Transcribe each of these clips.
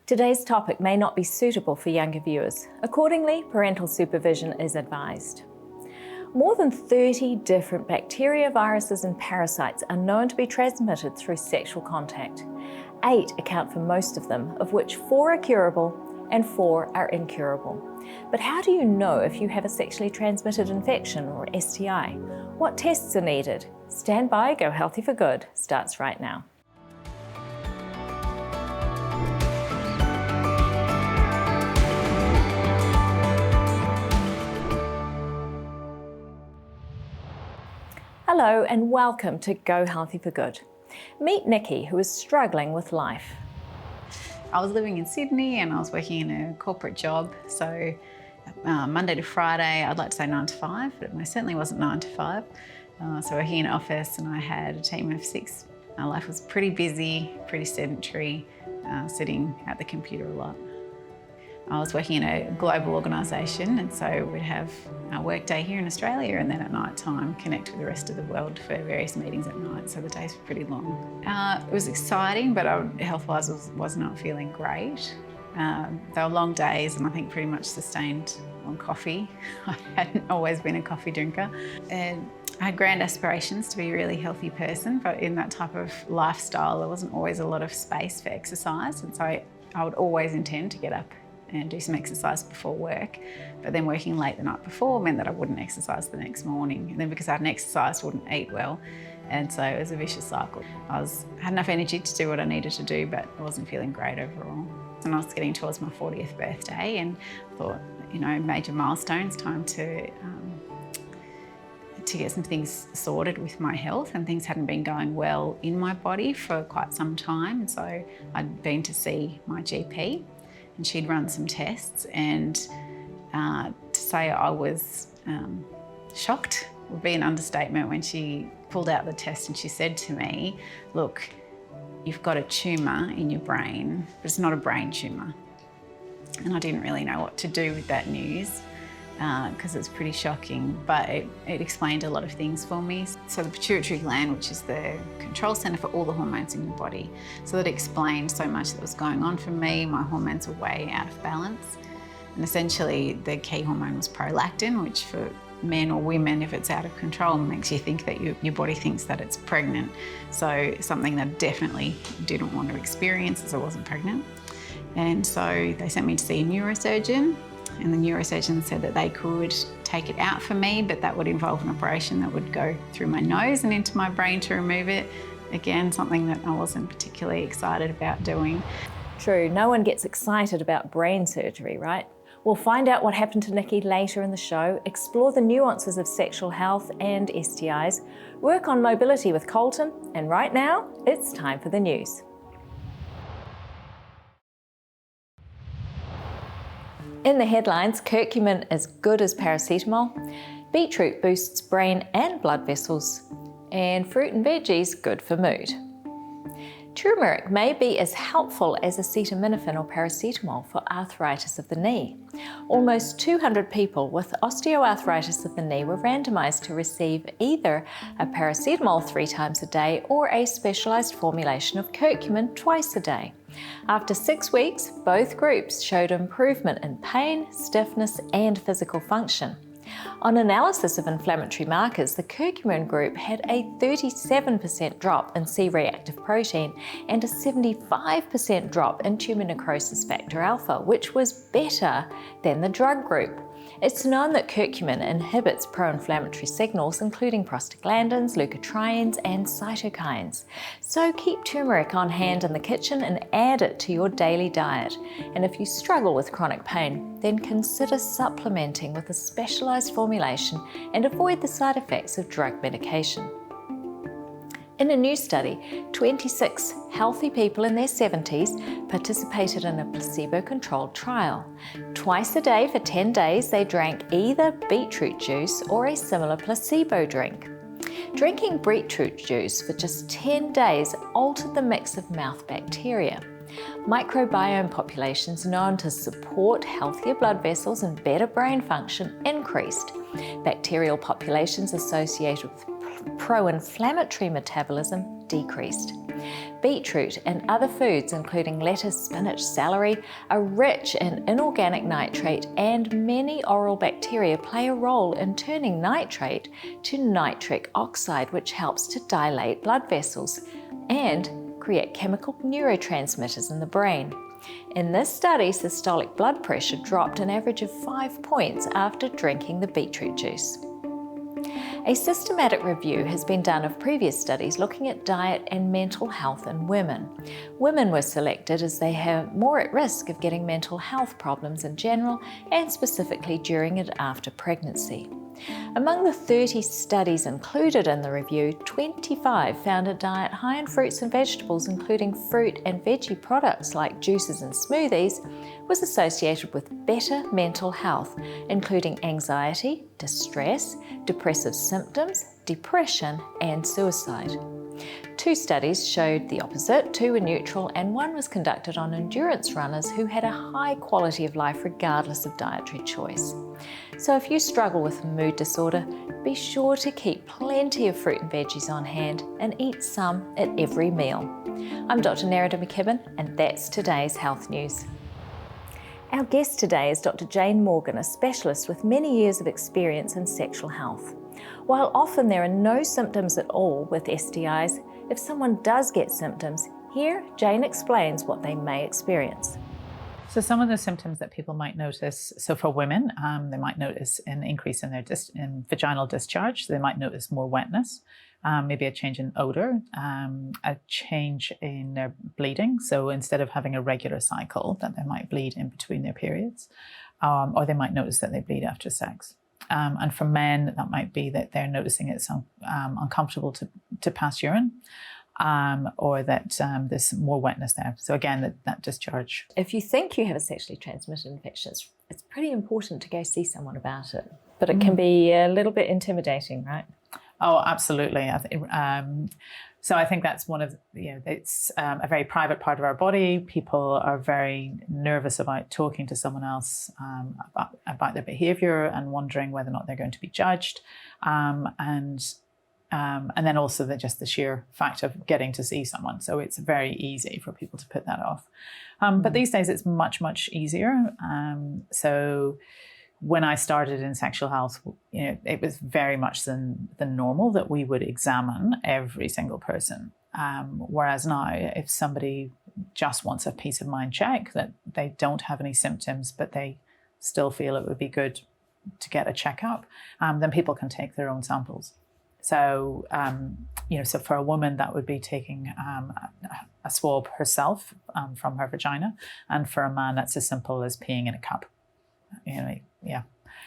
Today's topic may not be suitable for younger viewers. Accordingly, parental supervision is advised. More than 30 different bacteria, viruses and parasites are known to be transmitted through sexual contact. 8 account for most of them, of which 4 are curable and 4 are incurable. But how do you know if you have a sexually transmitted infection or STI? What tests are needed? Stand by, Go Healthy for Good starts right now. Hello and welcome to Go Healthy for Good. Meet Nikki, who is struggling with life. I was living in Sydney and I was working in a corporate job, so Monday to Friday, I'd like to say 9 to 5, but it most certainly wasn't 9 to 5. So working in an office and I had a team of 6. My life was pretty busy, pretty sedentary, sitting at the computer a lot. I was working in a global organisation, and so we'd have our work day here in Australia and then at night time connect with the rest of the world for various meetings at night, so the days were pretty long. It was exciting, but health-wise was not feeling great. They were long days and I think pretty much sustained on coffee. I hadn't always been a coffee drinker. And I had grand aspirations to be a really healthy person, but in that type of lifestyle there wasn't always a lot of space for exercise, and so I would always intend to get up and do some exercise before work, but then working late the night before meant that I wouldn't exercise the next morning, and then because I hadn't exercised, I wouldn't eat well, and so it was a vicious cycle. I had enough energy to do what I needed to do, but I wasn't feeling great overall. And I was getting towards my 40th birthday and thought, you know, major milestones, time to get some things sorted with my health, and things hadn't been going well in my body for quite some time, and so I'd been to see my GP. And she'd run some tests, and to say I was shocked would be an understatement when she pulled out the test and she said to me, look, you've got a tumour in your brain, but it's not a brain tumour. And I didn't really know what to do with that news because it's pretty shocking, but it explained a lot of things for me. So the pituitary gland, which is the control centre for all the hormones in your body, so that explained so much that was going on for me. My hormones were way out of balance. And essentially the key hormone was prolactin, which for men or women, if it's out of control, makes you think that your body thinks that it's pregnant. So something that I definitely didn't want to experience as I wasn't pregnant. And so they sent me to see a neurosurgeon, and the neurosurgeon said that they could take it out for me, but that would involve an operation that would go through my nose and into my brain to remove it. Again, something that I wasn't particularly excited about doing. True, no one gets excited about brain surgery, right? We'll find out what happened to Nikki later in the show, explore the nuances of sexual health and STIs, work on mobility with Colton, and right now, it's time for the news. In the headlines, curcumin is good as paracetamol, beetroot boosts brain and blood vessels, and fruit and veggies good for mood. Turmeric may be as helpful as acetaminophen or paracetamol for arthritis of the knee. Almost 200 people with osteoarthritis of the knee were randomized to receive either a paracetamol 3 times a day or a specialized formulation of curcumin twice a day. After 6 weeks, both groups showed improvement in pain, stiffness, and physical function. On analysis of inflammatory markers, the curcumin group had a 37% drop in C-reactive protein and a 75% drop in tumor necrosis factor alpha, which was better than the drug group. It's known that curcumin inhibits pro-inflammatory signals, including prostaglandins, leukotrienes, and cytokines. So keep turmeric on hand in the kitchen and add it to your daily diet. And if you struggle with chronic pain, then consider supplementing with a specialized formulation and avoid the side effects of drug medication. In a new study, 26 healthy people in their 70s participated in a placebo-controlled trial. Twice a day for 10 days, they drank either beetroot juice or a similar placebo drink. Drinking beetroot juice for just 10 days altered the mix of mouth bacteria. Microbiome populations known to support healthier blood vessels and better brain function increased. Bacterial populations associated with pro-inflammatory metabolism decreased. Beetroot and other foods, including lettuce, spinach, celery, are rich in inorganic nitrate, and many oral bacteria play a role in turning nitrate to nitric oxide, which helps to dilate blood vessels and create chemical neurotransmitters in the brain. In this study, systolic blood pressure dropped an average of 5 points after drinking the beetroot juice. A systematic review has been done of previous studies looking at diet and mental health in women. Women were selected as they have more at risk of getting mental health problems in general, and specifically during and after pregnancy. Among the 30 studies included in the review, 25 found a diet high in fruits and vegetables, including fruit and veggie products like juices and smoothies, was associated with better mental health, including anxiety, distress, depressive symptoms, depression, and suicide. 2 studies showed the opposite, 2 were neutral, and 1 was conducted on endurance runners who had a high quality of life regardless of dietary choice. So if you struggle with a mood disorder, be sure to keep plenty of fruit and veggies on hand and eat some at every meal. I'm Dr. Neuro McKibben, and that's today's health news. Our guest today is Dr. Jane Morgan, a specialist with many years of experience in sexual health. While often there are no symptoms at all with STIs, if someone does get symptoms, here Jane explains what they may experience. So some of the symptoms that people might notice, so for women, they might notice an increase in their vaginal discharge. They might notice more wetness, maybe a change in odor, a change in their bleeding. So instead of having a regular cycle, that they might bleed in between their periods, or they might notice that they bleed after sex. And for men, that might be that they're noticing it's uncomfortable to pass urine. Or that there's more wetness there. So again, that discharge. If you think you have a sexually transmitted infection, it's pretty important to go see someone about it. But it can be a little bit intimidating, right? Oh, absolutely. So I think that's one of, it's a very private part of our body. People are very nervous about talking to someone else about their behavior and wondering whether or not they're going to be judged. And then also just the sheer fact of getting to see someone. So it's very easy for people to put that off. But these days it's much, much easier. So when I started in sexual health, it was very much the normal that we would examine every single person. Whereas now, if somebody just wants a peace of mind check, that they don't have any symptoms, but they still feel it would be good to get a checkup, then people can take their own samples. So, so for a woman, that would be taking a swab herself from her vagina. And for a man, that's as simple as peeing in a cup.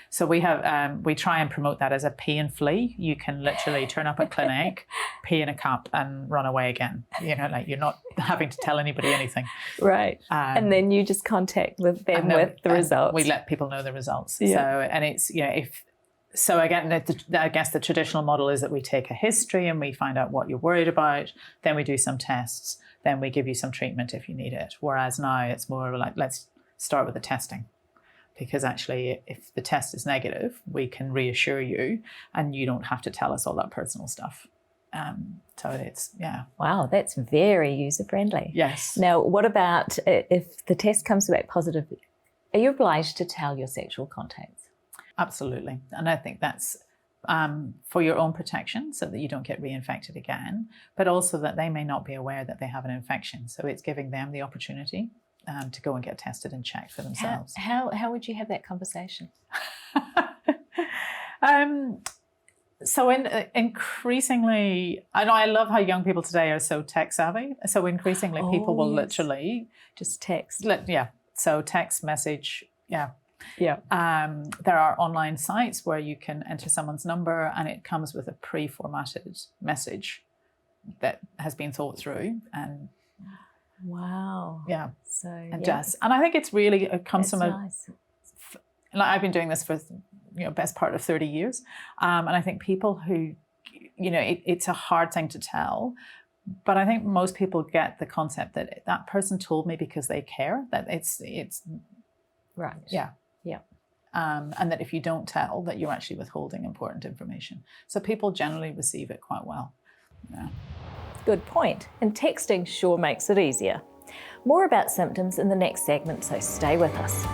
So we try and promote that as a pee and flee. You can literally turn up at clinic, pee in a cup and run away again. You're not having to tell anybody anything. Right. And then you just contact them with the results. We let people know the results. Yeah. So, and it's, So again, I guess the traditional model is that we take a history and we find out what you're worried about, then we do some tests, then we give you some treatment if you need it. Whereas now it's more like, let's start with the testing. Because actually, if the test is negative, we can reassure you and you don't have to tell us all that personal stuff. So it's, yeah. Wow, that's very user-friendly. Yes. Now, what about if the test comes back positive, are you obliged to tell your sexual contacts? Absolutely. And I think that's for your own protection so that you don't get reinfected again, but also that they may not be aware that they have an infection. So it's giving them the opportunity to go and get tested and checked for themselves. How would you have that conversation? So increasingly, I know I love how young people today are so tech savvy. So increasingly people will literally just text. So text message, yeah. Yeah. There are online sites where you can enter someone's number and it comes with a pre-formatted message that has been thought through. And wow. Yeah. So and I think it's really, it comes from nice. I've been doing this for best part of 30 years. And I think people who, it's a hard thing to tell, but I think most people get the concept that that person told me because they care, that it's right. Yeah. Yeah. and that if you don't tell, that you're actually withholding important information. So people generally receive it quite well. Yeah. Good point. And texting sure makes it easier. More about symptoms in the next segment, so stay with us.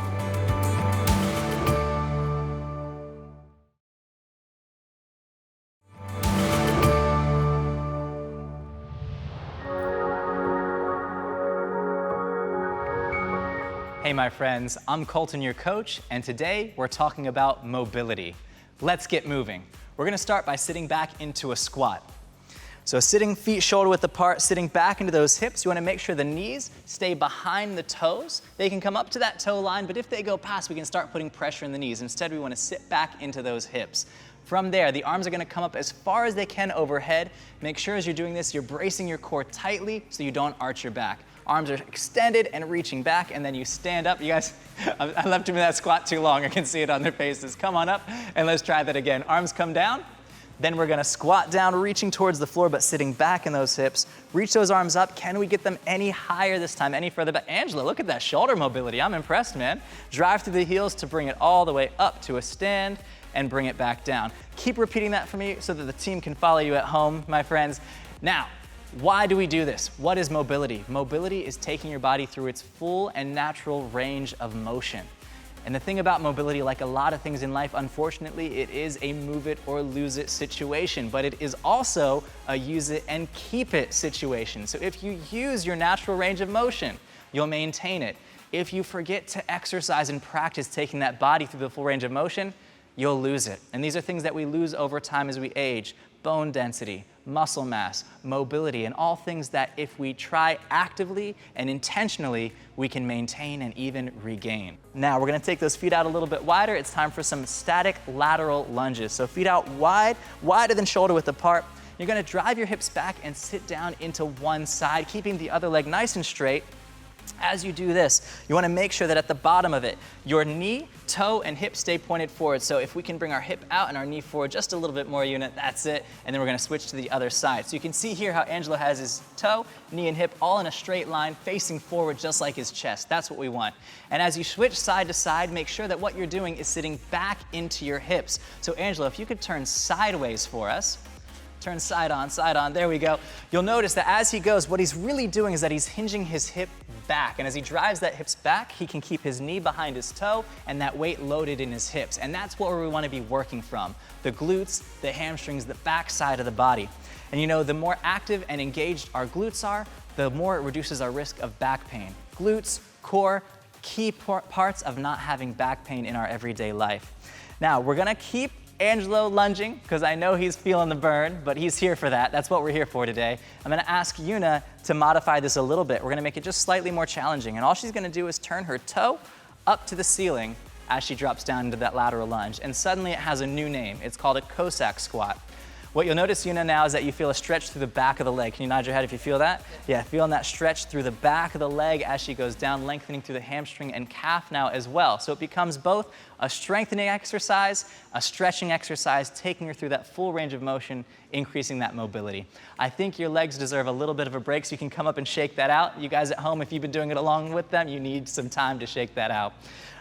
Hey my friends, I'm Colton, your coach, and today we're talking about mobility. Let's get moving. We're gonna start by sitting back into a squat. So sitting feet shoulder width apart, sitting back into those hips, you wanna make sure the knees stay behind the toes. They can come up to that toe line, but if they go past, we can start putting pressure in the knees. Instead, we wanna sit back into those hips. From there, the arms are gonna come up as far as they can overhead. Make sure as you're doing this, you're bracing your core tightly so you don't arch your back. Arms are extended and reaching back, and then you stand up. You guys, I left them in that squat too long. I can see it on their faces. Come on up, and let's try that again. Arms come down. Then we're gonna squat down, reaching towards the floor, but sitting back in those hips. Reach those arms up. Can we get them any higher this time, any further back? Angela, look at that shoulder mobility. I'm impressed, man. Drive through the heels to bring it all the way up to a stand and bring it back down. Keep repeating that for me so that the team can follow you at home, my friends. Now, why do we do this? What is mobility? Mobility is taking your body through its full and natural range of motion. And the thing about mobility, like a lot of things in life, unfortunately, it is a move it or lose it situation, but it is also a use it and keep it situation. So if you use your natural range of motion, you'll maintain it. If you forget to exercise and practice taking that body through the full range of motion, you'll lose it. And these are things that we lose over time as we age: bone density, muscle mass, mobility, and all things that if we try actively and intentionally, we can maintain and even regain. Now we're gonna take those feet out a little bit wider. It's time for some static lateral lunges. So feet out wide, wider than shoulder width apart. You're gonna drive your hips back and sit down into one side, keeping the other leg nice and straight. As you do this, you want to make sure that at the bottom of it, your knee, toe, and hip stay pointed forward. So if we can bring our hip out and our knee forward just a little bit more, unit, that's it. And then we're going to switch to the other side. So you can see here how Angelo has his toe, knee, and hip all in a straight line, facing forward just like his chest. That's what we want. And as you switch side to side, make sure that what you're doing is sitting back into your hips. So Angelo, if you could turn sideways for us. Turn side on, there we go. You'll notice that as he goes, what he's really doing is that he's hinging his hip back. And as he drives that hips back, he can keep his knee behind his toe and that weight loaded in his hips. And that's what we want to be working from: the glutes, the hamstrings, the back side of the body. And you know, the more active and engaged our glutes are, the more it reduces our risk of back pain. Glutes, core, key parts of not having back pain in our everyday life. Now, we're gonna keep Angelo lunging, because I know he's feeling the burn, but he's here for that. That's what we're here for today. I'm gonna ask Yuna to modify this a little bit. We're gonna make it just slightly more challenging, and all she's gonna do is turn her toe up to the ceiling as she drops down into that lateral lunge, and suddenly it has a new name. It's called a Cossack squat. What you'll notice, Yuna, now is that you feel a stretch through the back of the leg. Can you nod your head if you feel that? Yeah, feeling that stretch through the back of the leg as she goes down, lengthening through the hamstring and calf now as well. So it becomes both a strengthening exercise, a stretching exercise, taking her through that full range of motion, increasing that mobility. I think your legs deserve a little bit of a break, so you can come up and shake that out. You guys at home, if you've been doing it along with them, you need some time to shake that out.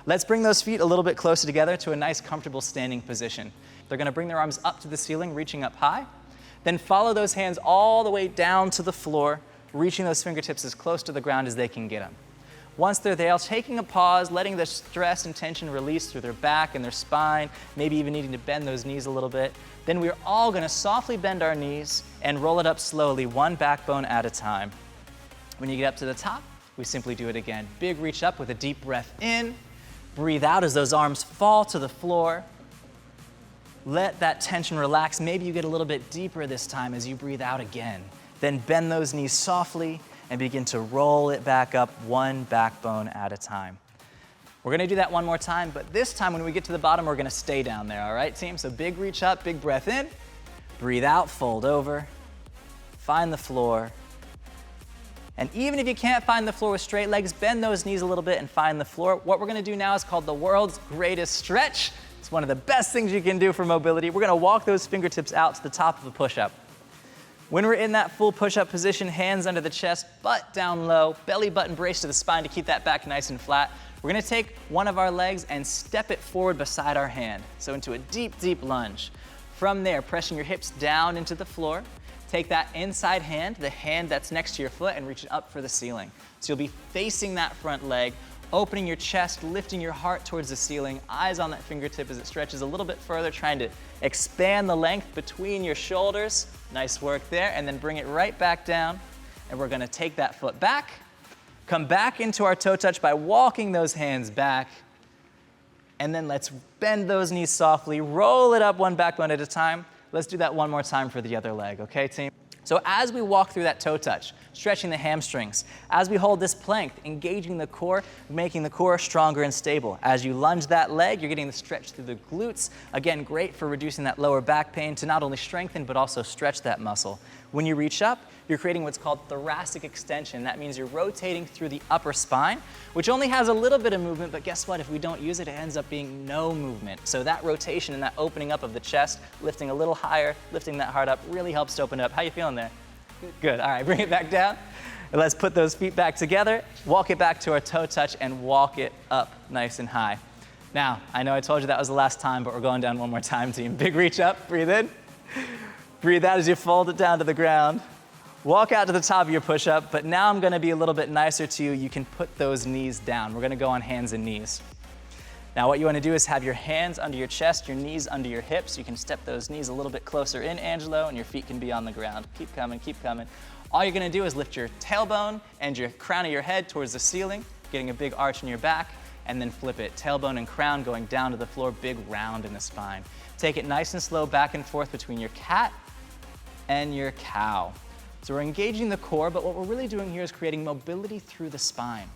Let's bring those feet a little bit closer together to a nice, comfortable standing position. They're gonna bring their arms up to the ceiling, reaching up high. Then follow those hands all the way down to the floor, reaching those fingertips as close to the ground as they can get them. Once they're there, taking a pause, letting the stress and tension release through their back and their spine, maybe even needing to bend those knees a little bit. Then we're all gonna softly bend our knees and roll it up slowly, one backbone at a time. When you get up to the top, we simply do it again. Big reach up with a deep breath in. Breathe out as those arms fall to the floor. Let that tension relax. Maybe you get a little bit deeper this time as you breathe out again. Then bend those knees softly and begin to roll it back up, one backbone at a time. We're gonna do that one more time, but this time when we get to the bottom, we're gonna stay down there, all right, team? So big reach up, big breath in, breathe out, fold over, find the floor. And even if you can't find the floor with straight legs, bend those knees a little bit and find the floor. What we're gonna do now is called the world's greatest stretch. It's one of the best things you can do for mobility. We're gonna walk those fingertips out to the top of a push-up. When we're in that full push-up position, hands under the chest, butt down low, belly button braced to the spine to keep that back nice and flat. We're gonna take one of our legs and step it forward beside our hand. So into a deep, deep lunge. From there, pressing your hips down into the floor. Take that inside hand, the hand that's next to your foot, and reach it up for the ceiling. So you'll be facing that front leg, opening your chest, lifting your heart towards the ceiling, eyes on that fingertip as it stretches a little bit further, trying to expand the length between your shoulders. Nice work there, and then bring it right back down. And we're gonna take that foot back, come back into our toe touch by walking those hands back, and then let's bend those knees softly, roll it up one backbone at a time. Let's do that one more time for the other leg, okay, team? So as we walk through that toe touch, stretching the hamstrings, as we hold this plank, engaging the core, making the core stronger and stable. As you lunge that leg, you're getting the stretch through the glutes. Again, great for reducing that lower back pain to not only strengthen, but also stretch that muscle. When you reach up, you're creating what's called thoracic extension. That means you're rotating through the upper spine, which only has a little bit of movement, but guess what? If we don't use it, it ends up being no movement. So that rotation and that opening up of the chest, lifting a little higher, lifting that heart up, really helps to open it up. How you feeling there? Good, all right, bring it back down. And let's put those feet back together, walk it back to our toe touch, and walk it up nice and high. Now, I know I told you that was the last time, but we're going down one more time, team. Big reach up, breathe in. Breathe out as you fold it down to the ground. Walk out to the top of your push-up, but now I'm gonna be a little bit nicer to you. You can put those knees down. We're gonna go on hands and knees. Now what you wanna do is have your hands under your chest, your knees under your hips. You can step those knees a little bit closer in, Angelo, and your feet can be on the ground. Keep coming, keep coming. All you're gonna do is lift your tailbone and your crown of your head towards the ceiling, getting a big arch in your back, and then flip it. Tailbone and crown going down to the floor, big round in the spine. Take it nice and slow back and forth between your cat and your cow. So we're engaging the core, but what we're really doing here is creating mobility through the spine.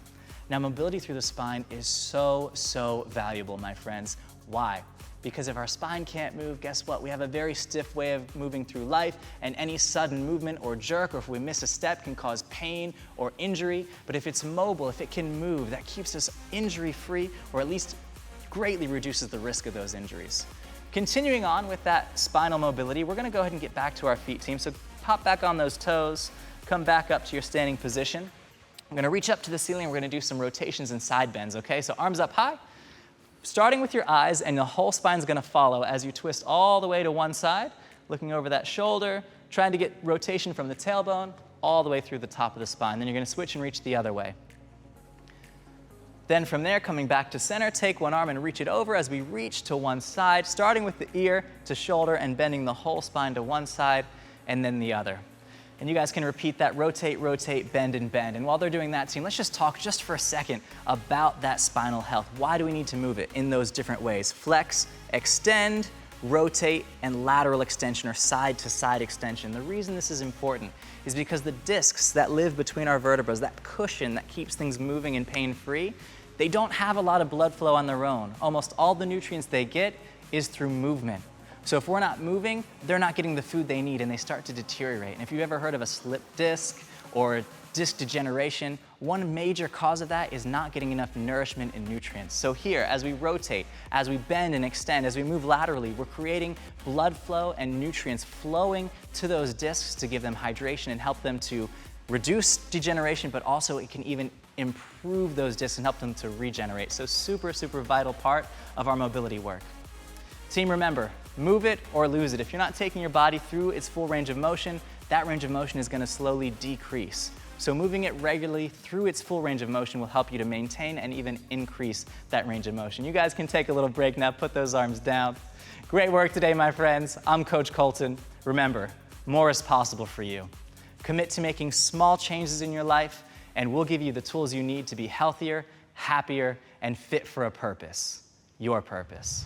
Now, mobility through the spine is so, so valuable, my friends. Why? Because if our spine can't move, guess what? We have a very stiff way of moving through life, and any sudden movement or jerk, or if we miss a step, can cause pain or injury. But if it's mobile, if it can move, that keeps us injury-free, or at least greatly reduces the risk of those injuries. Continuing on with that spinal mobility, we're gonna go ahead and get back to our feet, team. So pop back on those toes, come back up to your standing position. I'm gonna reach up to the ceiling, and we're gonna do some rotations and side bends, okay? So arms up high, starting with your eyes, and the whole spine's gonna follow as you twist all the way to one side, looking over that shoulder, trying to get rotation from the tailbone all the way through the top of the spine. Then you're gonna switch and reach the other way. Then from there, coming back to center, take one arm and reach it over as we reach to one side, starting with the ear to shoulder and bending the whole spine to one side and then the other. And you guys can repeat that, rotate, rotate, bend, and bend. And while they're doing that, team, let's just talk just for a second about that spinal health. Why do we need to move it in those different ways? Flex, extend, rotate, and lateral extension, or side-to-side extension. The reason this is important is because the discs that live between our vertebrae, that cushion that keeps things moving and pain-free, they don't have a lot of blood flow on their own. Almost all the nutrients they get is through movement. So if we're not moving, they're not getting the food they need and they start to deteriorate. And if you've ever heard of a slip disc or disc degeneration, one major cause of that is not getting enough nourishment and nutrients. So here, as we rotate, as we bend and extend, as we move laterally, we're creating blood flow and nutrients flowing to those discs to give them hydration and help them to reduce degeneration, but also it can even improve those discs and help them to regenerate. So super, super vital part of our mobility work. Team, remember, move it or lose it. If you're not taking your body through its full range of motion, that range of motion is gonna slowly decrease. So moving it regularly through its full range of motion will help you to maintain and even increase that range of motion. You guys can take a little break now, put those arms down. Great work today, my friends. I'm Coach Colton. Remember, more is possible for you. Commit to making small changes in your life, and we'll give you the tools you need to be healthier, happier, and fit for a purpose, your purpose.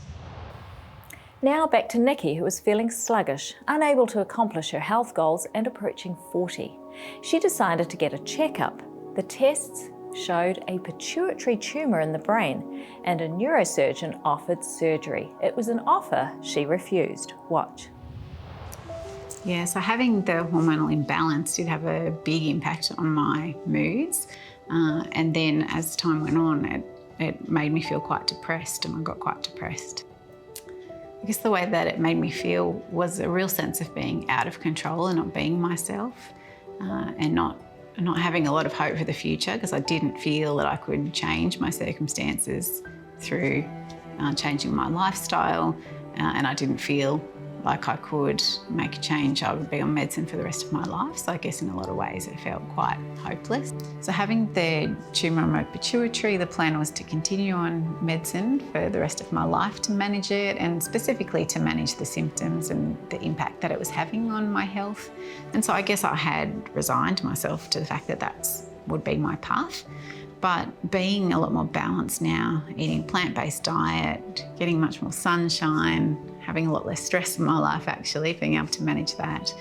Now back to Nikki, who was feeling sluggish, unable to accomplish her health goals and approaching 40. She decided to get a checkup. The tests showed a pituitary tumor in the brain, and a neurosurgeon offered surgery. It was an offer she refused. Watch. Yeah, so having the hormonal imbalance did have a big impact on my moods. And then as time went on, it made me feel quite depressed, and I got quite depressed. I guess the way that it made me feel was a real sense of being out of control and not being myself, and not not having a lot of hope for the future because I didn't feel that I could change my circumstances through changing my lifestyle, and I didn't feel like I could make a change. I would be on medicine for the rest of my life. So I guess in a lot of ways it felt quite hopeless. So having the tumour on my pituitary, the plan was to continue on medicine for the rest of my life to manage it, and specifically to manage the symptoms and the impact that it was having on my health. And so I guess I had resigned myself to the fact that that would be my path. But being a lot more balanced now, eating a plant-based diet, getting much more sunshine, having a lot less stress in my life actually, being able to manage that,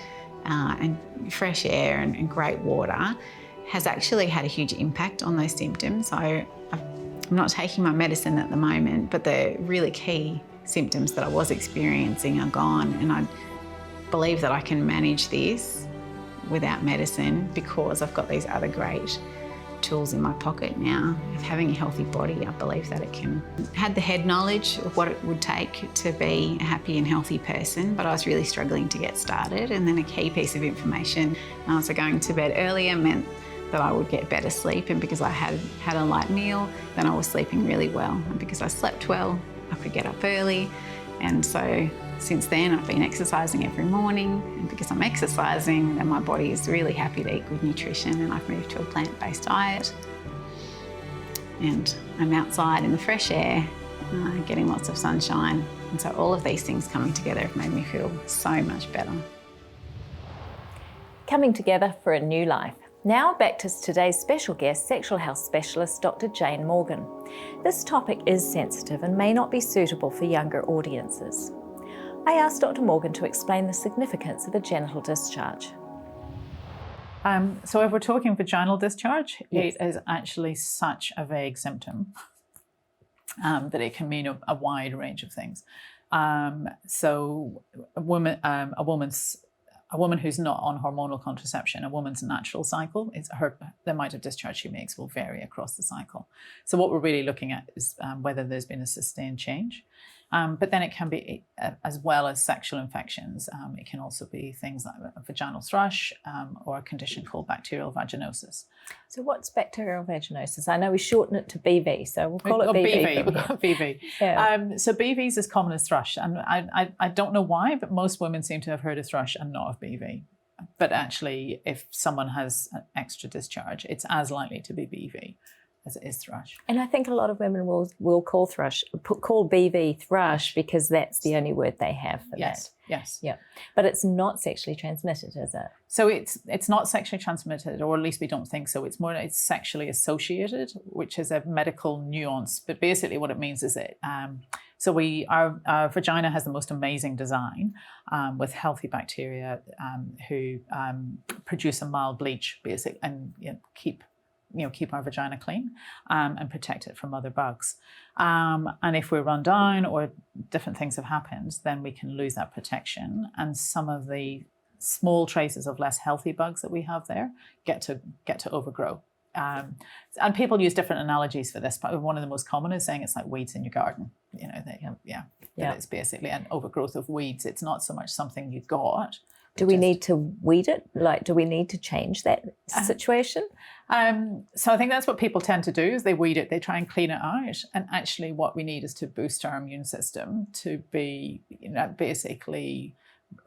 and fresh air and great water has actually had a huge impact on those symptoms. So I'm not taking my medicine at the moment, but the really key symptoms that I was experiencing are gone, and I believe that I can manage this without medicine because I've got these other great tools in my pocket now. Of having a healthy body, I believe that it can. I had the head knowledge of what it would take to be a happy and healthy person, but I was really struggling to get started. And then a key piece of information, so going to bed earlier meant that I would get better sleep, and because I had a light meal, then I was sleeping really well. And because I slept well, I could get up early. And so since then, I've been exercising every morning, and because I'm exercising, then my body is really happy to eat good nutrition, and I've moved to a plant-based diet. And I'm outside in the fresh air, getting lots of sunshine. And so all of these things coming together have made me feel so much better. Coming together for a new life. Now back to today's special guest, sexual health specialist, Dr. Jane Morgan. This topic is sensitive and may not be suitable for younger audiences. I asked Dr. Morgan to explain the significance of a genital discharge. So if we're talking vaginal discharge, Yes. it is actually such a vague symptom that it can mean a wide range of things. So a woman who's not on hormonal contraception, a woman's natural cycle, the amount of discharge she makes will vary across the cycle. So what we're really looking at is whether there's been a sustained change. But then it can be, as well as sexual infections, it can also be things like a vaginal thrush or a condition called bacterial vaginosis. So what's bacterial vaginosis? I know we shorten it to BV, so we'll call it BV. We've got BV. Yeah. So BV is as common as thrush. And I don't know why, but most women seem to have heard of thrush and not of BV. But actually, if someone has an extra discharge, it's as likely to be BV as it is thrush. And I think a lot of women will call BV thrush because that's the only word they have for that. Yes. Yeah. But it's not sexually transmitted, is it? So it's not sexually transmitted, or at least we don't think so. It's sexually associated, which is a medical nuance. But basically what it means is that our vagina has the most amazing design with healthy bacteria who produce a mild bleach, basically, and keep our vagina clean and protect it from other bugs. And if we're run down or different things have happened, then we can lose that protection. And some of the small traces of less healthy bugs that we have there get to overgrow. And people use different analogies for this, but one of the most common is saying it's like weeds in your garden. That it's basically an overgrowth of weeds. It's not so much something you've got. Do we need to weed it? Do we need to change that situation? So I think that's what people tend to do is they weed it, they try and clean it out. And actually what we need is to boost our immune system to be, basically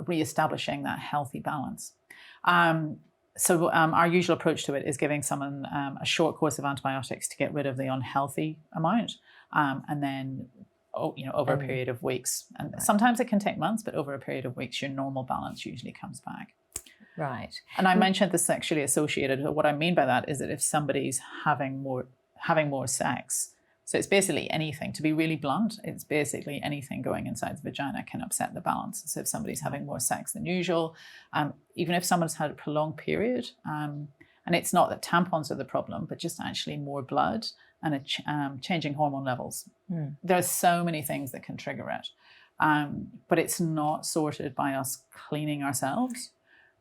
reestablishing that healthy balance. So our usual approach to it is giving someone a short course of antibiotics to get rid of the unhealthy amount, and then over a period of weeks. And sometimes it can take months, but over a period of weeks, your normal balance usually comes back. Right. And I mentioned the sexually associated. What I mean by that is that if somebody's having more sex, so it's basically anything, to be really blunt, it's basically anything going inside the vagina can upset the balance. So if somebody's having more sex than usual, even if someone's had a prolonged period, and it's not that tampons are the problem, but just actually more blood and changing hormone levels. There are so many things that can trigger it, but it's not sorted by us cleaning ourselves.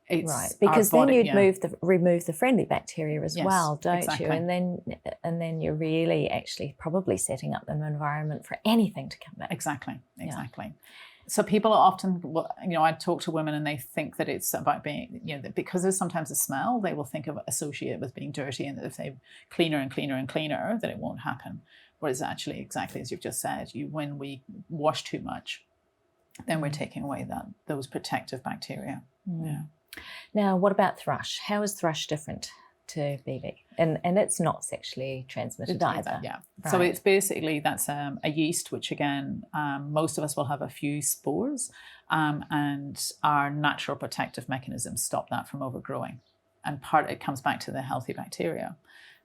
It's right, because then you'd remove the friendly bacteria as well, don't exactly. you? And then you're really actually probably setting up an environment for anything to come back. Exactly. So people are often, I talk to women and they think that it's about being, that because there's sometimes a smell, they will associate it with being dirty, and that if they cleaner and cleaner and cleaner, that it won't happen. Whereas actually, exactly as you've just said, when we wash too much, then we're taking away those protective bacteria. Yeah. Now, what about thrush? How is thrush different to BV? And it's not sexually transmitted either. Yeah. Right. So it's basically, that's a yeast, which again, most of us will have a few spores, and our natural protective mechanisms stop that from overgrowing. And it comes back to the healthy bacteria.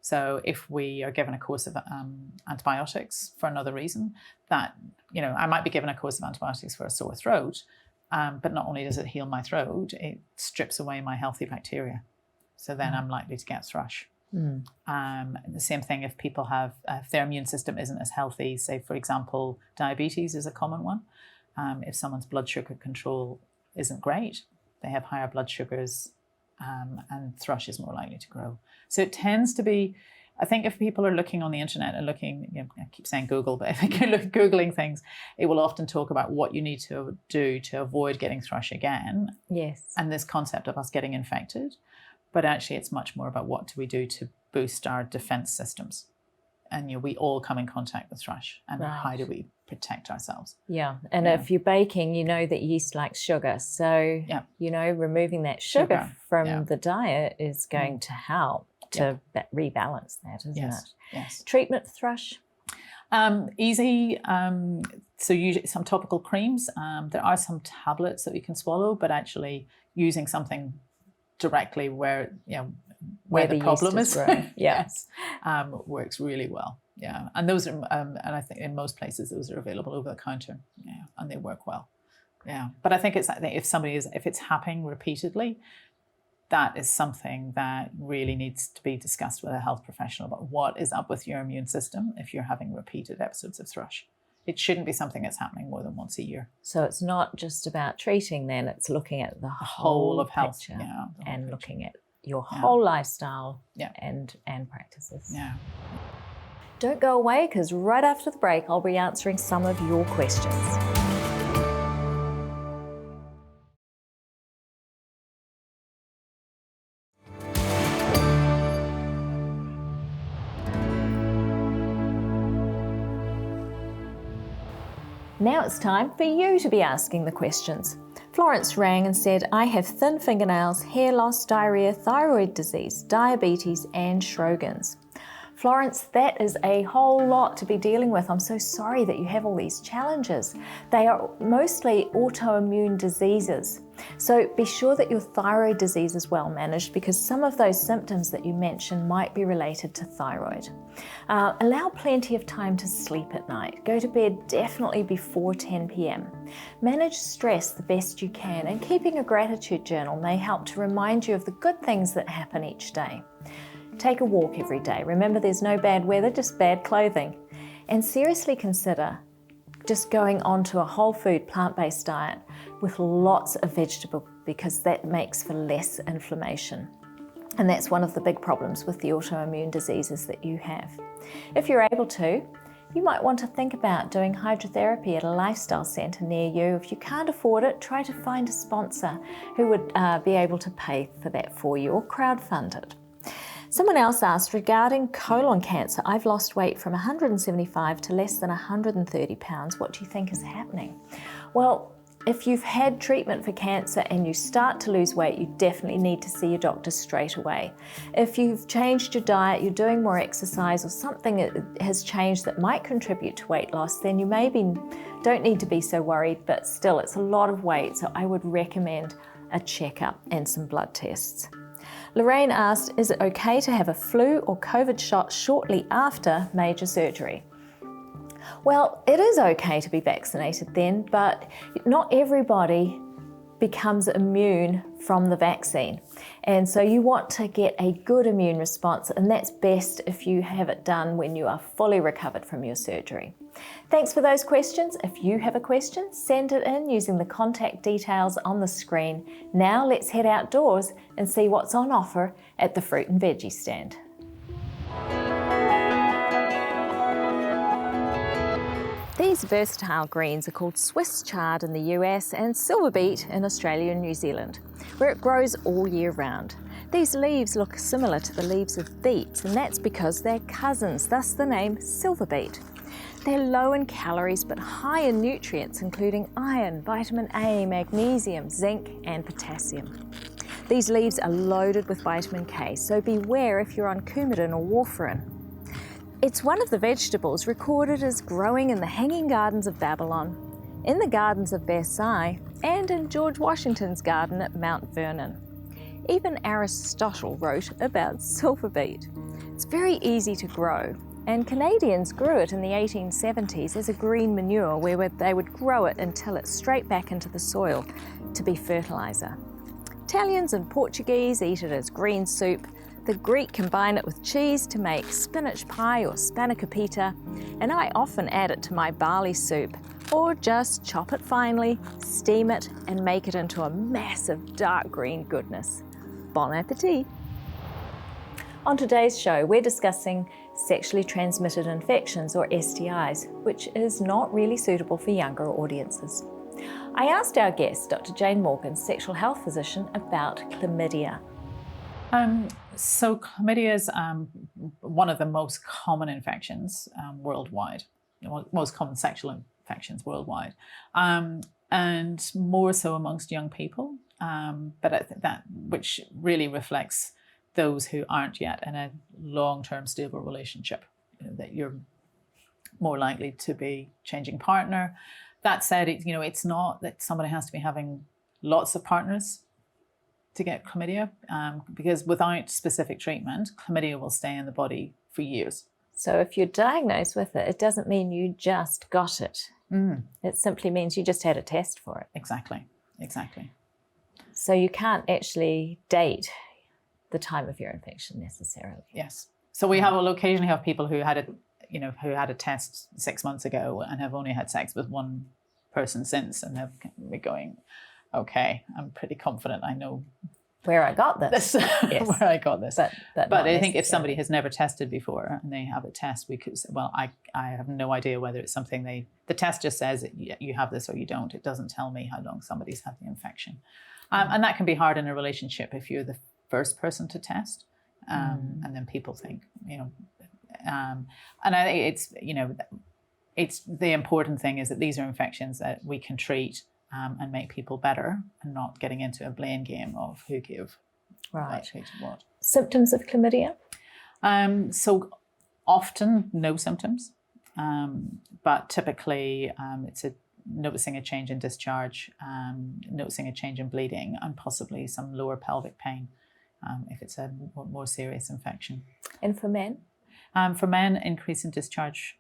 So if we are given a course of antibiotics for another reason, that, I might be given a course of antibiotics for a sore throat, but not only does it heal my throat, it strips away my healthy bacteria. So then I'm likely to get thrush. The same thing if people if their immune system isn't as healthy, say, for example, diabetes is a common one. If someone's blood sugar control isn't great, they have higher blood sugars, and thrush is more likely to grow. So it tends to be, I think if people are looking on the internet and looking, I keep saying Google, but if you're Googling things, it will often talk about what you need to do to avoid getting thrush again. Yes. And this concept of us getting infected. But actually, it's much more about what do we do to boost our defense systems. And we all come in contact with thrush. And how do we protect ourselves? Yeah. And if you're baking, you know that yeast likes sugar. So, removing that sugar from the diet is going to help to rebalance that, isn't it? Yes. Treatment for thrush? Easy. So usually some topical creams. There are some tablets that we can swallow, but actually using something directly where the problem is yes, works really well. Yeah, and those are, and I think in most places those are available over the counter. Yeah, and they work well. Yeah, but I think if it's happening repeatedly, that is something that really needs to be discussed with a health professional about what is up with your immune system if you're having repeated episodes of thrush. It shouldn't be something that's happening more than once a year. So it's not just about treating then, it's looking at the whole of health and looking at your whole lifestyle and practices. Yeah. Don't go away, because right after the break I'll be answering some of your questions. Now it's time for you to be asking the questions. Florence rang and said, I have thin fingernails, hair loss, diarrhea, thyroid disease, diabetes and Sjogren's. Florence, that is a whole lot to be dealing with. I'm so sorry that you have all these challenges. They are mostly autoimmune diseases. So be sure that your thyroid disease is well managed, because some of those symptoms that you mentioned might be related to thyroid. Allow plenty of time to sleep at night. Go to bed definitely before 10 p.m. Manage stress the best you can, and keeping a gratitude journal may help to remind you of the good things that happen each day. Take a walk every day. Remember, there's no bad weather, just bad clothing. And seriously consider just going on to a whole food, plant-based diet with lots of vegetable, because that makes for less inflammation. And that's one of the big problems with the autoimmune diseases that you have. If you're able to, you might want to think about doing hydrotherapy at a lifestyle centre near you. If you can't afford it, try to find a sponsor who would be able to pay for that for you, or crowdfund it. Someone else asked, regarding colon cancer, I've lost weight from 175 to less than 130 pounds. What do you think is happening? Well, if you've had treatment for cancer and you start to lose weight, you definitely need to see your doctor straight away. If you've changed your diet, you're doing more exercise, or something has changed that might contribute to weight loss, then you don't need to be so worried, but still it's a lot of weight, so I would recommend a checkup and some blood tests. Lorraine asked, is it okay to have a flu or COVID shot shortly after major surgery? Well, it is okay to be vaccinated then, but not everybody becomes immune from the vaccine. And so you want to get a good immune response, and that's best if you have it done when you are fully recovered from your surgery. Thanks for those questions. If you have a question, send it in using the contact details on the screen. Now let's head outdoors and see what's on offer at the fruit and veggie stand. These versatile greens are called Swiss chard in the US and silver beet in Australia and New Zealand, where it grows all year round. These leaves look similar to the leaves of beets, and that's because they're cousins, thus the name silver beet. They're low in calories but high in nutrients, including iron, vitamin A, magnesium, zinc and potassium. These leaves are loaded with vitamin K, so beware if you're on Coumadin or warfarin. It's one of the vegetables recorded as growing in the Hanging Gardens of Babylon, in the Gardens of Versailles, and in George Washington's garden at Mount Vernon. Even Aristotle wrote about silver beet. It's very easy to grow, and Canadians grew it in the 1870s as a green manure where they would grow it and till it straight back into the soil to be fertiliser. Italians and Portuguese eat it as green soup. The Greek combine it with cheese to make spinach pie or spanakopita, and I often add it to my barley soup, or just chop it finely, steam it, and make it into a massive dark green goodness. Bon appetit! On today's show, we're discussing sexually transmitted infections, or STIs, which is not really suitable for younger audiences. I asked our guest, Dr. Jane Morgan, sexual health physician, about chlamydia. So chlamydia is one of the most common infections worldwide, most common sexual infections worldwide, and more so amongst young people. But I think that which really reflects those who aren't yet in a long-term stable relationship, that you're more likely to be changing partner. That said, it's not that somebody has to be having lots of partners to get chlamydia, because without specific treatment, chlamydia will stay in the body for years. So if you're diagnosed with it, it doesn't mean you just got it. It simply means you just had a test for it. Exactly. So you can't actually date the time of your infection necessarily. Yes. So we will occasionally have people who had a test 6 months ago and have only had sex with one person since, and they're going, okay, I'm pretty confident I know where I got this. Yes. Where I got this. But I think if somebody has never tested before and they have a test, we could say, well, I have no idea whether it's something the test just says that you have this or you don't. It doesn't tell me how long somebody's had the infection. And that can be hard in a relationship if you're the first person to test. And then people think, and I think it's the important thing is that these are infections that we can treat and make people better, and not getting into a blame game of who gave what treated what. Symptoms of chlamydia? So often no symptoms, but typically it's noticing a change in discharge, noticing a change in bleeding, and possibly some lower pelvic pain if it's a more serious infection. And for men? For men, increase in discharge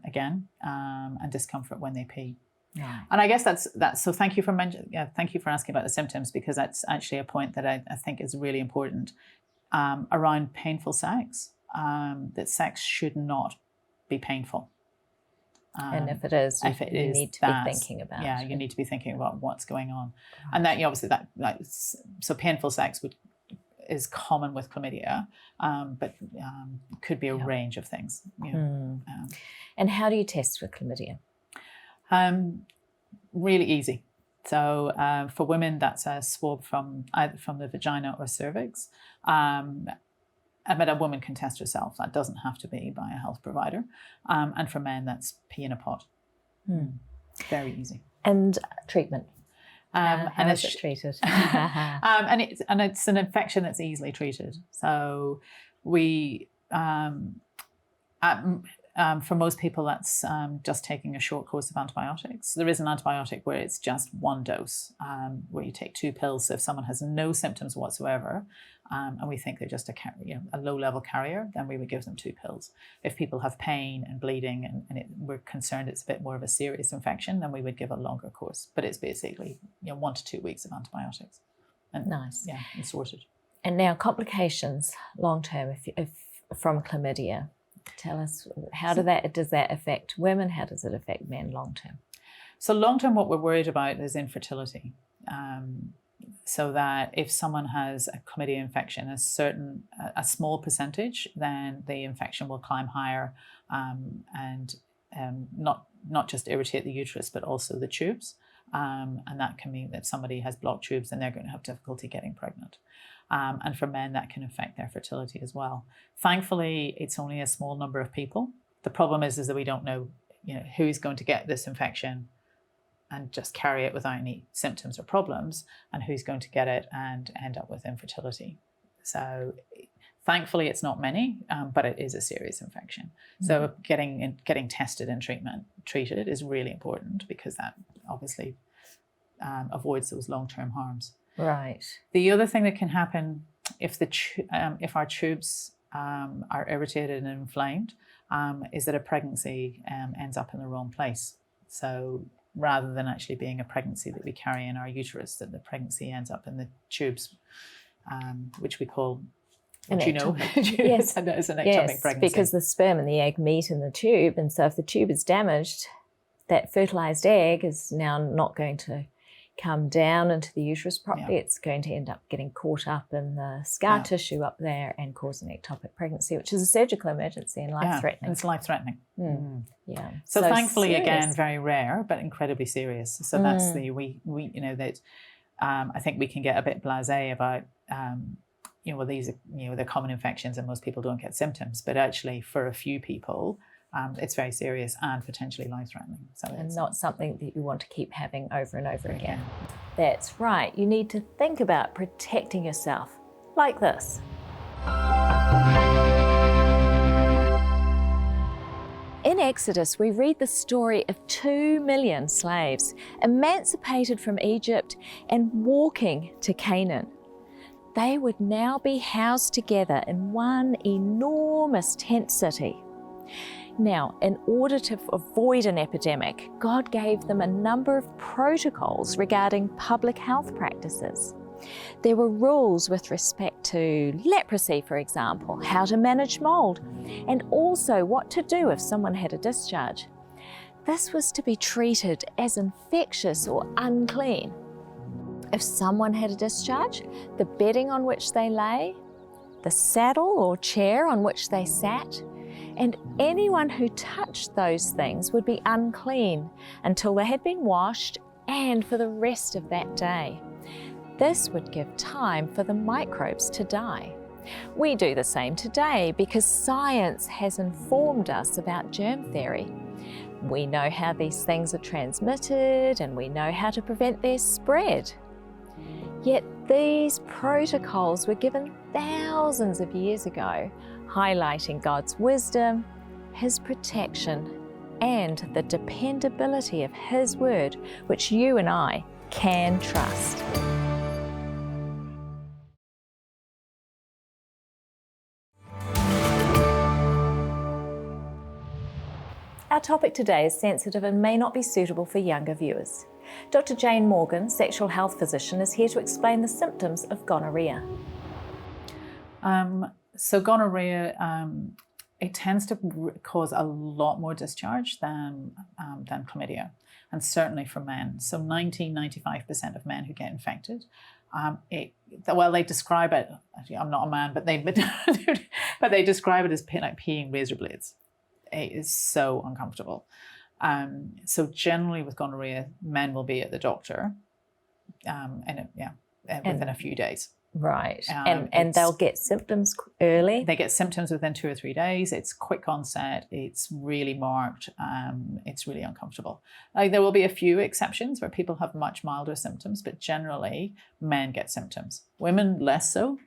again, and discomfort when they pee. Yeah. And I guess that's so. Thank you for asking about the symptoms, because that's actually a point that I think is really important around painful sex. That sex should not be painful. And if it is, you need to be thinking about it. Yeah, you need to be thinking about what's going on, and that obviously so painful sex is common with chlamydia, but could be a range of things. And how do you test for chlamydia? Really easy. So for women, that's a swab either from the vagina or cervix. But a woman can test herself. That doesn't have to be by a health provider. And for men, that's pee in a pot. Very easy. And treatment? How is it treated? and it's an infection that's easily treated. So we, for most people, that's just taking a short course of antibiotics. There is an antibiotic where it's just one dose, where you take 2 pills. So if someone has no symptoms whatsoever, and we think they're just a low-level carrier, then we would give them 2 pills. If people have pain and bleeding and we're concerned it's a bit more of a serious infection, then we would give a longer course. But it's basically 1 to 2 weeks of antibiotics. And, nice. Yeah, and sorted. And now complications long-term if from chlamydia. Tell us, does that affect women? How does it affect men long-term? So long-term, what we're worried about is infertility. So that if someone has a chlamydia infection, a small percentage, then the infection will climb higher, and not not just irritate the uterus, but also the tubes. And that can mean that if somebody has blocked tubes, then they're going to have difficulty getting pregnant. And for men, that can affect their fertility as well. Thankfully, it's only a small number of people. The problem is that we don't know, who's going to get this infection and just carry it without any symptoms or problems, and who's going to get it and end up with infertility. So thankfully, it's not many, but it is a serious infection. So getting tested and treated is really important, because that obviously avoids those long-term harms. Right. The other thing that can happen if our tubes are irritated and inflamed is that a pregnancy ends up in the wrong place. So rather than actually being a pregnancy that we carry in our uterus, that the pregnancy ends up in the tubes, which we call, yes, as an ectopic yes, pregnancy. Because the sperm and the egg meet in the tube, and so if the tube is damaged, that fertilized egg is now not going to come down into the uterus properly. Yeah. It's going to end up getting caught up in the scar tissue up there and cause an ectopic pregnancy, which is a surgical emergency and life-threatening. It's life-threatening. Yeah. So thankfully, serious. again, very rare, but incredibly serious. So that's I think we can get a bit blasé about, these are, they're common infections and most people don't get symptoms, but actually for a few people, it's very serious and potentially life-threatening. So and not something that you want to keep having over and over again. That's right. You need to think about protecting yourself like this. In Exodus, we read the story of 2 million slaves emancipated from Egypt and walking to Canaan. They would now be housed together in one enormous tent city. Now, in order to avoid an epidemic, God gave them a number of protocols regarding public health practices. There were rules with respect to leprosy, for example, how to manage mold, and also what to do if someone had a discharge. This was to be treated as infectious or unclean. If someone had a discharge, the bedding on which they lay, the saddle or chair on which they sat, and anyone who touched those things would be unclean until they had been washed and for the rest of that day. This would give time for the microbes to die. We do the same today because science has informed us about germ theory. We know how these things are transmitted and we know how to prevent their spread. Yet these protocols were given thousands of years ago, highlighting God's wisdom, His protection, and the dependability of His word, which you and I can trust. Our topic today is sensitive and may not be suitable for younger viewers. Dr. Jane Morgan, sexual health physician, is here to explain the symptoms of gonorrhea. So gonorrhea, it tends to cause a lot more discharge than chlamydia, and certainly for men. So 95% of men who get infected, they describe it, actually, I'm not a man, but they describe it as like peeing razor blades. It is so uncomfortable. So generally with gonorrhea, men will be at the doctor within a few days. Right. And they'll get symptoms early? They get symptoms within 2 or 3 days. It's quick onset. It's really marked. It's really uncomfortable. There will be a few exceptions where people have much milder symptoms, but generally men get symptoms. Women less so.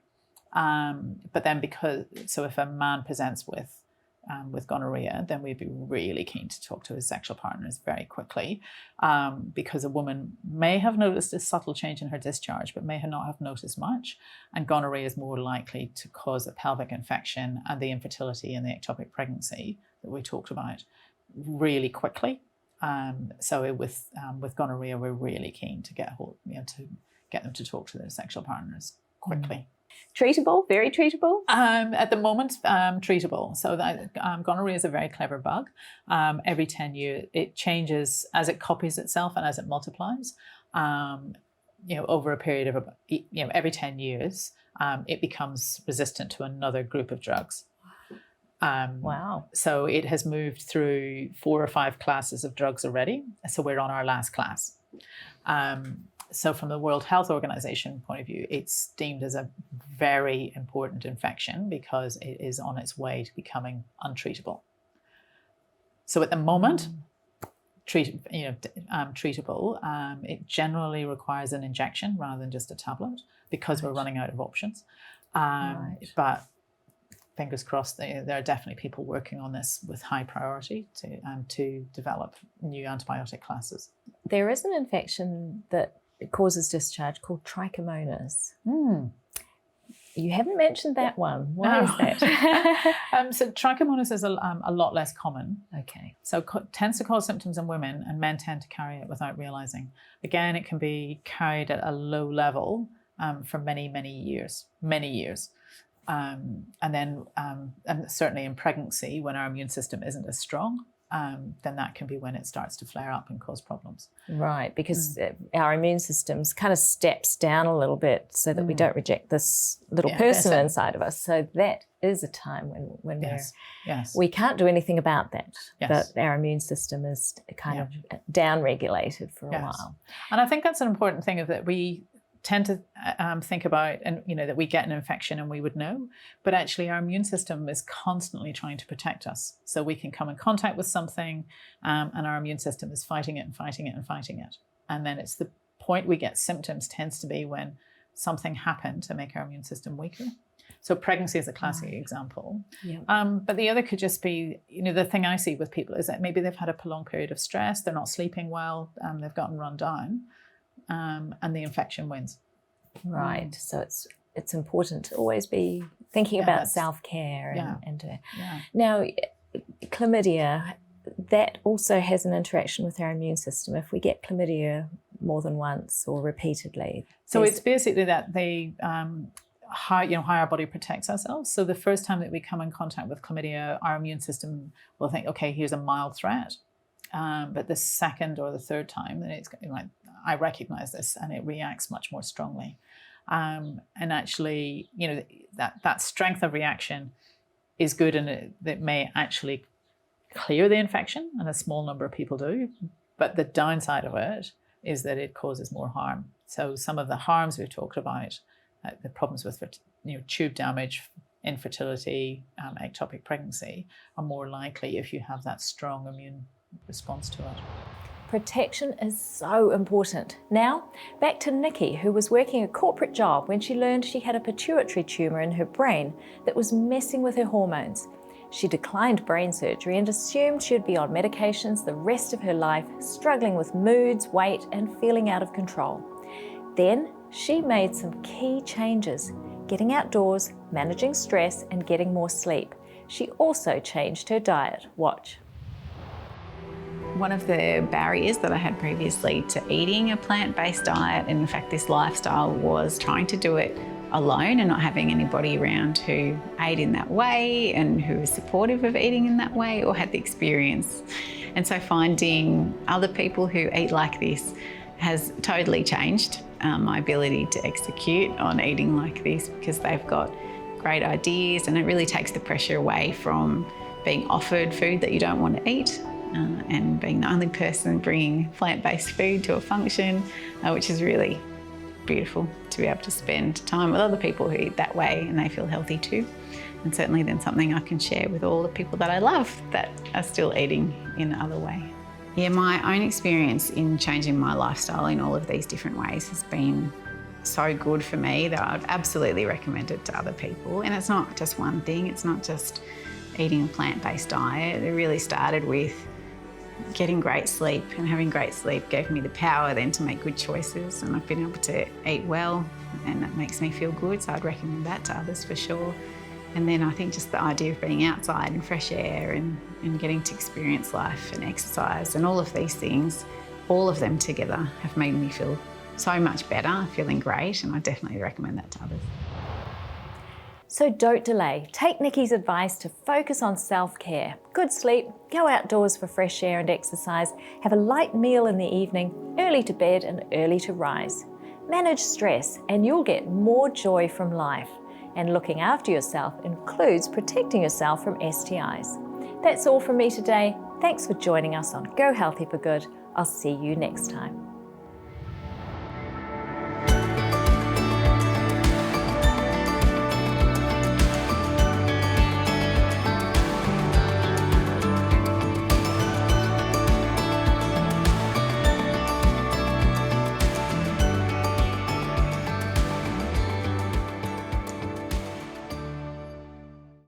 But then if a man presents with gonorrhea, then we'd be really keen to talk to his sexual partners very quickly, because a woman may have noticed a subtle change in her discharge, but may not have noticed much. And gonorrhea is more likely to cause a pelvic infection and the infertility and the ectopic pregnancy that we talked about really quickly. So with gonorrhea, we're really keen to get to get them to talk to their sexual partners quickly. Treatable? Very treatable? At the moment, treatable. So that gonorrhea is a very clever bug. Every 10 years, it changes as it copies itself and as it multiplies. Over a period of every 10 years, it becomes resistant to another group of drugs. Wow. So it has moved through 4 or 5 classes of drugs already. So we're on our last class. So from the World Health Organization point of view, it's deemed as a very important infection because it is on its way to becoming untreatable. So at the moment, treatable. It generally requires an injection rather than just a tablet because we're running out of options. But fingers crossed, there are definitely people working on this with high priority to develop new antibiotic classes. There is an infection that causes discharge called trichomonas. You haven't mentioned that one. Why is that? So trichomonas is a lot less common. Okay. So tends to cause symptoms in women, and men tend to carry it without realizing. Again, it can be carried at a low level for many, many years. And then and certainly in pregnancy, when our immune system isn't as strong, then that can be when it starts to flare up and cause problems. Right, because our immune systems kind of steps down a little bit so that we don't reject this little person inside of us. So that is a time when we can't do anything about that. But our immune system is kind of down-regulated for a while. And I think that's an important thing, of that we tend to think about, and that we get an infection and we would know, but actually our immune system is constantly trying to protect us. So we can come in contact with something and our immune system is fighting it. And then it's the point we get symptoms tends to be when something happened to make our immune system weaker. So pregnancy is a classic example. But the other could just be, the thing I see with people is that maybe they've had a prolonged period of stress, they're not sleeping well, they've gotten run down. And the infection wins. Right. So it's important to always be thinking about self-care Now, chlamydia, that also has an interaction with our immune system. If we get chlamydia more than once or repeatedly. So it's basically that they how our body protects ourselves. So the first time that we come in contact with chlamydia, our immune system will think, okay, here's a mild threat. But the second or the third time, then it's like, I recognize this, and it reacts much more strongly. And actually, that strength of reaction is good, and it may actually clear the infection, and a small number of people do. But the downside of it is that it causes more harm. So some of the harms we've talked about, the problems with tube damage, infertility, ectopic pregnancy, are more likely if you have that strong immune response to it. Protection is so important. Now, back to Nikki, who was working a corporate job when she learned she had a pituitary tumor in her brain that was messing with her hormones. She declined brain surgery and assumed she would be on medications the rest of her life, struggling with moods, weight, and feeling out of control. Then she made some key changes, getting outdoors, managing stress, and getting more sleep. She also changed her diet. Watch. One of the barriers that I had previously to eating a plant-based diet, and in fact this lifestyle, was trying to do it alone and not having anybody around who ate in that way and who was supportive of eating in that way or had the experience. And so finding other people who eat like this has totally changed my ability to execute on eating like this, because they've got great ideas, and it really takes the pressure away from being offered food that you don't want to eat. And being the only person bringing plant-based food to a function, which is really beautiful to be able to spend time with other people who eat that way and they feel healthy too. And certainly then something I can share with all the people that I love that are still eating in other way. Yeah, my own experience in changing my lifestyle in all of these different ways has been so good for me that I'd absolutely recommend it to other people. And it's not just one thing, it's not just eating a plant-based diet. It really started with getting great sleep, and having great sleep gave me the power then to make good choices, and I've been able to eat well, and that makes me feel good, so I'd recommend that to others for sure. And then I think just the idea of being outside in fresh air and getting to experience life and exercise and all of these things, all of them together have made me feel so much better, feeling great, and I definitely recommend that to others. So don't delay. Take Nikki's advice to focus on self-care. Good sleep, go outdoors for fresh air and exercise, have a light meal in the evening, early to bed and early to rise. Manage stress and you'll get more joy from life. And looking after yourself includes protecting yourself from STIs. That's all from me today. Thanks for joining us on Go Healthy for Good. I'll see you next time.